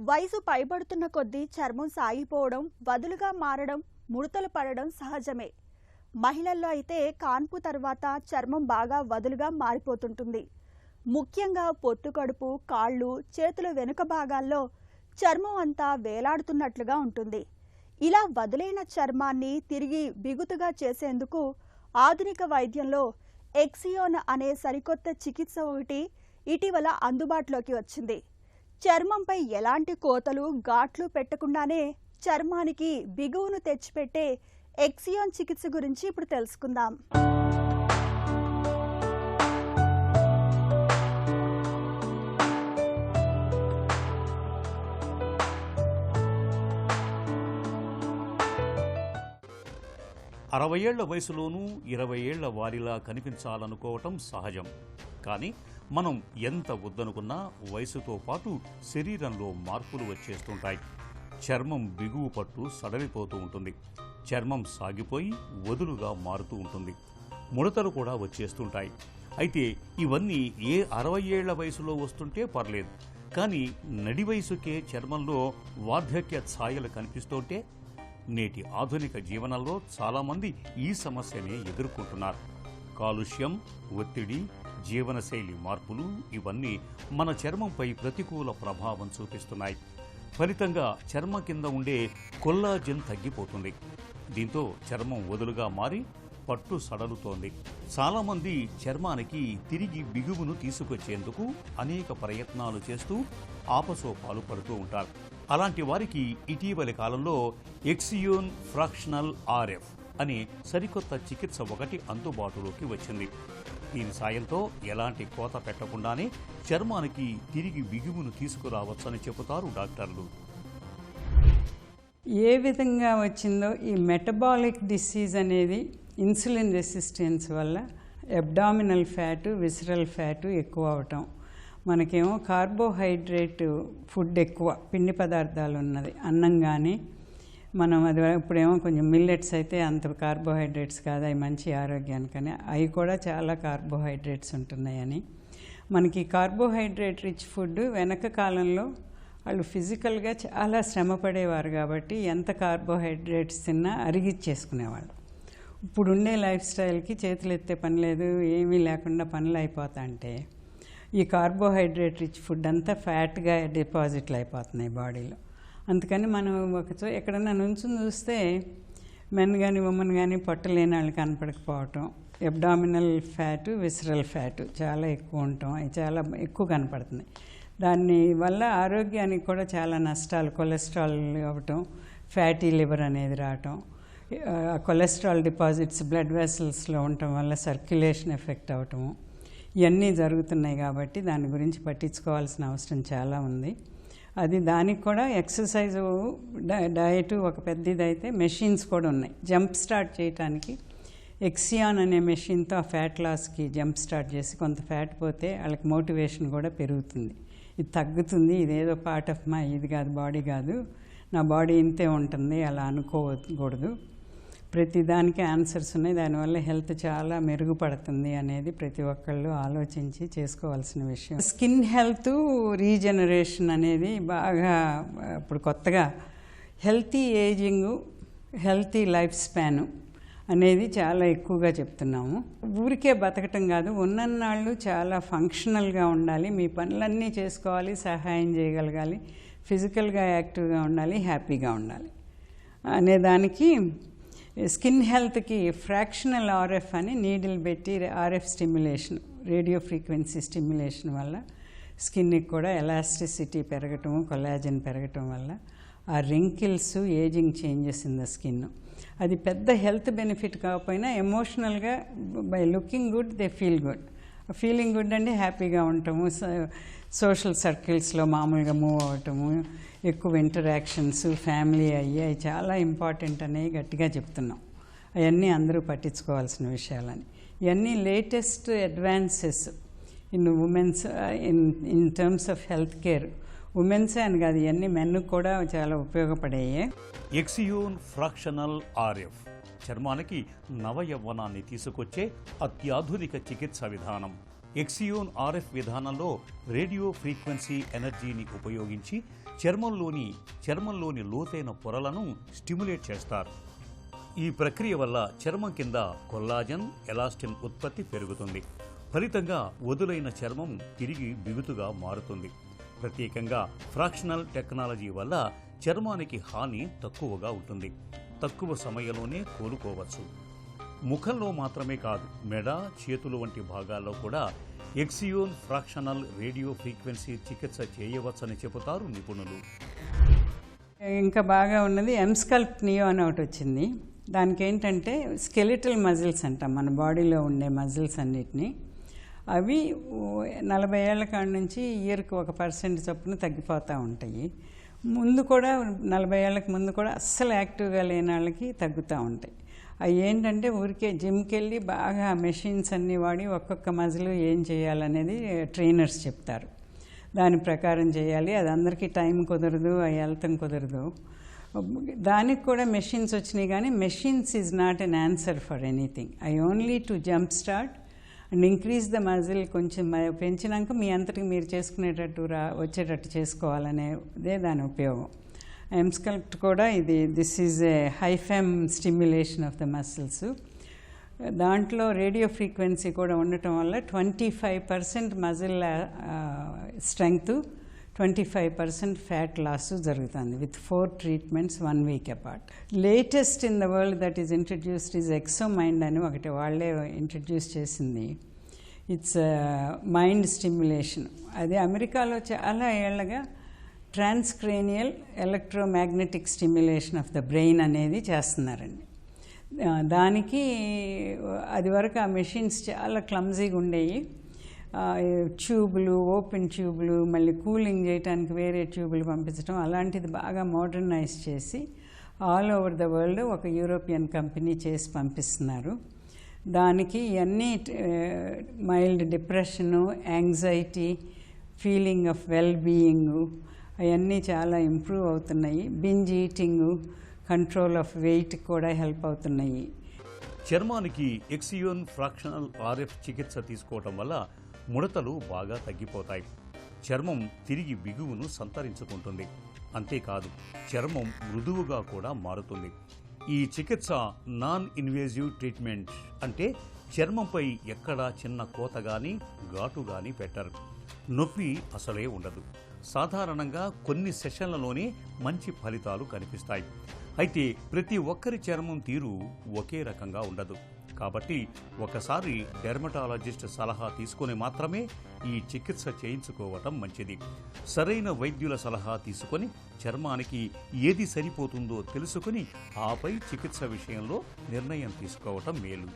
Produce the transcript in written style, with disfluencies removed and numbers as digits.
వయసు పైబడుతున్న కొద్దీ చర్మం సాగిపోవడం, వదులుగా మారడం, ముడతలు పడడం సహజమే. మహిళల్లో అయితే కాన్పు తర్వాత చర్మం బాగా వదులుగా మారిపోతుంటుంది. ముఖ్యంగా పొత్తుకడుపు, కాళ్ళు, చేతుల వెనుక భాగాల్లో చర్మం అంతా వేలాడుతున్నట్లుగా ఉంటుంది. ఇలా వదులైన చర్మాన్ని తిరిగి బిగుతుగా చేసేందుకు ఆధునిక వైద్యంలో ఎక్సియోన్ అనే సరికొత్త చికిత్స ఒకటి ఇటీవల అందుబాటులోకి వచ్చింది. చర్మంపై ఎలాంటి కోతలు, ఘాట్లు పెట్టకుండానే చర్మానికి బిగువును తెచ్చిపెట్టే ఎక్సియోన్ చికిత్స గురించి ఇప్పుడు తెలుసుకుందాం. అరవై ఏళ్ల వయసులోనూ 20 ఏళ్ల వారిలా కనిపించాలనుకోవటం సహజం. కానీ మనం ఎంత వద్దనుకున్నా వయసుతో పాటు శరీరంలో మార్పులు వచ్చేస్తుంటాయి. చర్మం బిగువు పట్టు సడలిపోతూ ఉంటుంది. చర్మం సాగిపోయి వదులుగా మారుతూ ఉంటుంది. ముడతలు కూడా వచ్చేస్తుంటాయి. అయితే ఇవన్నీ ఏ 60 ఏళ్ల వయసులో వస్తుంటే పర్లేదు. కానీ నడి వయసుకే చర్మంలో వార్ధక్య ఛాయలు కనిపిస్తుంటే నేటి ఆధునిక జీవనంలో చాలామంది ఈ సమస్యనే ఎదుర్కొంటున్నారు. కాలుష్యం, ఒత్తిడి, జీవనశైలి మార్పులు ఇవన్నీ మన చర్మంపై ప్రతికూల ప్రభావం చూపిస్తున్నాయి. ఫలితంగా చర్మం కింద ఉండే కొల్లాజెన్ తగ్గిపోతుంది. దీంతో చర్మం వదులుగా మారి పట్టు సడలుతోంది. చాలామంది చర్మానికి తిరిగి బిగువును తీసుకొచ్చేందుకు అనేక ప్రయత్నాలు చేస్తూ ఆపసోపాలు పడుతూ ఉంటారు. అలాంటి వారికి ఇటీవలి కాలంలో ఎక్సియోన్ ఫ్రాక్షనల్ ఆర్ఎఫ్ అనే సరికొత్త చికిత్స ఒకటి అందుబాటులోకి వచ్చింది. దీని సాయంతో ఎలాంటి కోత పెట్టకుండానే చర్మానికి తిరిగి బిగువును తీసుకురావచ్చని చెబుతారు డాక్టర్లు. ఏ విధంగా వచ్చిందో ఈ మెటబాలిక్ డిసీజ్ అనేది ఇన్సులిన్ రెసిస్టెన్స్ వల్ల అబ్డామినల్ ఫ్యాటు, విసరల్ ఫ్యాటు ఎక్కువ అవటం, మనకేమో కార్బోహైడ్రేట్ ఫుడ్ ఎక్కువ, పిండి పదార్థాలు ఉన్నది అన్నం. కానీ మనం అది ఇప్పుడేమో కొంచెం మిల్లెట్స్ అయితే అంత కార్బోహైడ్రేట్స్ కాదు, అవి మంచి ఆరోగ్యానికని, అవి కూడా చాలా కార్బోహైడ్రేట్స్ ఉంటున్నాయని. మనకి కార్బోహైడ్రేట్ రిచ్ ఫుడ్ వెనక కాలంలో వాళ్ళు ఫిజికల్గా చాలా శ్రమ పడేవారు కాబట్టి ఎంత కార్బోహైడ్రేట్స్ తిన్నా అరిగిచ్చేసుకునేవాళ్ళు. ఇప్పుడు ఉండే లైఫ్ స్టైల్కి చేతులు ఎత్తే పని లేదు, ఏమీ లేకుండా పనులు అయిపోతా అంటే ఈ కార్బోహైడ్రేట్ రిచ్ ఫుడ్ అంతా ఫ్యాట్గా డిపాజిట్లు అయిపోతున్నాయి బాడీలో. అందుకని మనం ఎక్కడన్నా నుంచుని చూస్తే మెన్ కానీ ఉమెన్ కానీ పొట్ట లేని వాళ్ళు కనపడకపోవటం, అబ్డామినల్ ఫ్యాటు, విసరల్ ఫ్యాటు చాలా ఎక్కువ ఉండటం, అవి చాలా ఎక్కువ కనపడుతున్నాయి. దాని వల్ల ఆరోగ్యానికి కూడా చాలా నష్టాలు, కొలెస్ట్రాల్ అవ్వటం, ఫ్యాటీ లివర్ అనేది రావటం, కొలెస్ట్రాల్ డిపాజిట్స్ బ్లడ్ వెసల్స్లో ఉండటం వల్ల సర్క్యులేషన్ ఎఫెక్ట్ అవ్వటము, ఇవన్నీ జరుగుతున్నాయి. కాబట్టి దాని గురించి పట్టించుకోవాల్సిన అవసరం చాలా ఉంది. అది దానికి కూడా ఎక్సర్సైజు, డయటు ఒక పెద్దదైతే మెషిన్స్ కూడా ఉన్నాయి. జంప్ స్టార్ట్ చేయడానికి ఎక్సియాన్ అనే మెషిన్తో ఆ ఫ్యాట్ లాస్కి జంప్ స్టార్ట్ చేసి కొంత ఫ్యాట్ పోతే వాళ్ళకి మోటివేషన్ కూడా పెరుగుతుంది. ఇది తగ్గుతుంది, ఇదేదో పార్ట్ ఆఫ్ మై ఇది కాదు, బాడీ కాదు, నా బాడీ ఇంతే ఉంటుంది అలా అనుకోకూడదు, ప్రతి దానికి ఆన్సర్స్ ఉన్నాయి, దానివల్ల హెల్త్ చాలా మెరుగుపడుతుంది అనేది ప్రతి ఒక్కళ్ళు ఆలోచించి చేసుకోవాల్సిన విషయం. స్కిన్ హెల్త్ రీజనరేషన్ అనేది బాగా ఇప్పుడు కొత్తగా హెల్తీ ఏజింగు, హెల్తీ లైఫ్ స్పాను అనేది చాలా ఎక్కువగా చెప్తున్నాము. ఊరికే బతకటం కాదు, ఉన్నన్నాళ్ళు చాలా ఫంక్షనల్గా ఉండాలి, మీ పనులన్నీ చేసుకోవాలి, సహాయం చేయగలగాలి, ఫిజికల్గా యాక్టివ్గా ఉండాలి, హ్యాపీగా ఉండాలి అనేదానికి స్కిన్ హెల్త్కి ఫ్రాక్షనల్ ఆర్ఎఫ్ అని నీడిల్ పెట్టి RF stimulation, radio frequency stimulation వల్ల స్కిన్కి కూడా ఎలాస్టిసిటీ పెరగటం, కొలాజన్ పెరగటం వల్ల ఆ wrinkles, ageing changes in the skin, అది పెద్ద హెల్త్ బెనిఫిట్ కాకపోయినా ఎమోషనల్గా by looking good they feel good. Feeling good అంటే హ్యాపీగా ఉండటము, సోషల్ సర్కిల్స్లో మామూలుగా మూవ్ అవ్వటము, ఎక్కువ ఇంటరాక్షన్స్, ఫ్యామిలీ అయ్యాయి చాలా ఇంపార్టెంట్ అనేవి గట్టిగా చెప్తున్నాం. అవన్నీ అందరూ పట్టించుకోవాల్సిన విషయాలని. ఇవన్నీ latest advances in women's in terms of health care. Women's అని కాదు, ఇవన్నీ మెన్ కూడా చాలా ఉపయోగపడాయి. ఎక్సియోన్ ఫ్రాక్షనల్ ఆర్ఎఫ్ చర్మానికి నవయవ్వనాన్ని తీసుకొచ్చే అత్యాధునిక చికిత్స విధానం. ఎక్సియోన్ ఆర్ఎఫ్ విధానంలో రేడియో ఫ్రీక్వెన్సీ ఎనర్జీని ఉపయోగించి చర్మంలోని లోతైన పొరలను స్టిమ్యులేట్ చేస్తారు. ఈ ప్రక్రియ వల్ల చర్మం కింద కొల్లాజన్, ఎలాస్టిన్ ఉత్పత్తి పెరుగుతుంది. ఫలితంగా వదులైన చర్మం తిరిగి బిగుతుగా మారుతుంది. ప్రత్యేకంగా ఫ్రాక్షనల్ టెక్నాలజీ వల్ల చర్మానికి హాని తక్కువగా ఉంటుంది. తక్కువ సమయంలోనే కోలుకోవచ్చు. ముఖంలో మాత్రమే కాదు, మెడ, చేతులు వంటి భాగాల్లో కూడా ఎక్సియోన్ ఫ్రాక్షనల్ రేడియో ఫ్రీక్వెన్సీ చికిత్స చేయవచ్చని చెబుతారు నిపుణులు. ఇంకా బాగా ఉన్నది ఎంస్కల్ప్ట్ నియో అని ఒకటి వచ్చింది. దానికి ఏంటంటే స్కెలిటల్ మజిల్స్ అంటాం, మన బాడీలో ఉండే మజిల్స్ అన్నిటినీ. అవి 40 ఏళ్ల కాడ నుంచి ఇయర్కి 1% చొప్పున తగ్గిపోతూ ఉంటాయి. ముందు కూడా 40 ఏళ్ళకి ముందు కూడా అస్సలు యాక్టివ్గా లేని వాళ్ళకి తగ్గుతూ ఉంటాయి. అవి ఏంటంటే ఊరికే జిమ్కి వెళ్ళి బాగా మెషిన్స్ అన్నీ వాడి ఒక్కొక్క మజిల్ ఏం చేయాలనేది ట్రైనర్స్ చెప్తారు. దాని ప్రకారం చేయాలి. అది అందరికీ టైం కుదరదు, అవి వెళ్తాం కుదరదు. దానికి కూడా మెషిన్స్ వచ్చినాయి, కానీ machines is not an answer for anything. I only to jump start and increase the muscle. కొంచెం పెంచినాక మీ అంతటికి మీరు చేసుకునేటట్టు వచ్చేటట్టు చేసుకోవాలనేదే దాని ఉపయోగం. ఎంస్కల్ప్ట్ కూడా this is a HIFEM stimulation of the muscles. దాంట్లో రేడియో ఫ్రీక్వెన్సీ కూడా ఉండటం వల్ల 25% మజిల్ స్ట్రెంగ్త్, 25% ఫ్యాట్ లాస్ జరుగుతుంది with 4 treatments 1 week apart. Latest in the world that is introduced is Exomind అని ఒకటి వాళ్ళే ఇంట్రడ్యూస్ చేసింది. It's mind stimulation. అది అమెరికాలో చాలా ఏళ్ళగా transcranial electromagnetic stimulation of the brain అనేది చేస్తున్నారండి. దానికి అది వరకు ఆ మెషిన్స్ చాలా క్లమ్జీగా ఉండేవి. ట్యూబులు, ఓపెన్ ట్యూబులు, మళ్ళీ కూలింగ్ చేయడానికి వేరే ట్యూబులు పంపించడం, అలాంటిది బాగా మోడర్నైజ్ చేసి ఆల్ ఓవర్ ద వరల్డ్ ఒక యూరోపియన్ కంపెనీ చేసి పంపిస్తున్నారు. దానికి ఇవన్నీ mild depression, anxiety, feeling of well being అవన్నీ చాలా ఇంప్రూవ్ అవుతున్నాయి. Binge eating, control of weight కూడా హెల్ప్ అవుతున్నాయి. చర్మానికి ఎక్సియోన్ ఫ్రాక్షనల్ ఆర్ఎఫ్ చికిత్స తీసుకోవటం వల్ల ముడతలు బాగా తగ్గిపోతాయి. చర్మం తిరిగి బిగువును సంతరించుకుంటుంది. అంతేకాదు, చర్మం మృదువుగా కూడా మారుతుంది. ఈ చికిత్స నాన్ ఇన్వేజివ్ ట్రీట్మెంట్, అంటే చర్మంపై ఎక్కడా చిన్న కోత గాని ఘాటు గాని పెట్టరు. నొప్పి అసలే ఉండదు. సాధారణంగా కొన్ని సెషన్లలోనే మంచి ఫలితాలు కనిపిస్తాయి. అయితే ప్రతి ఒక్కరి చర్మం తీరు ఒకే రకంగా ఉండదు. కాబట్టి ఒకసారి డెర్మటాలజిస్ట్ సలహా తీసుకొని మాత్రమే ఈ చికిత్స చేయించుకోవటం మంచిది. సరైన వైద్యుల సలహా తీసుకొని చర్మానికి ఏది సరిపోతుందో తెలుసుకుని ఆపై చికిత్స విషయంలో నిర్ణయం తీసుకోవటం మేలు.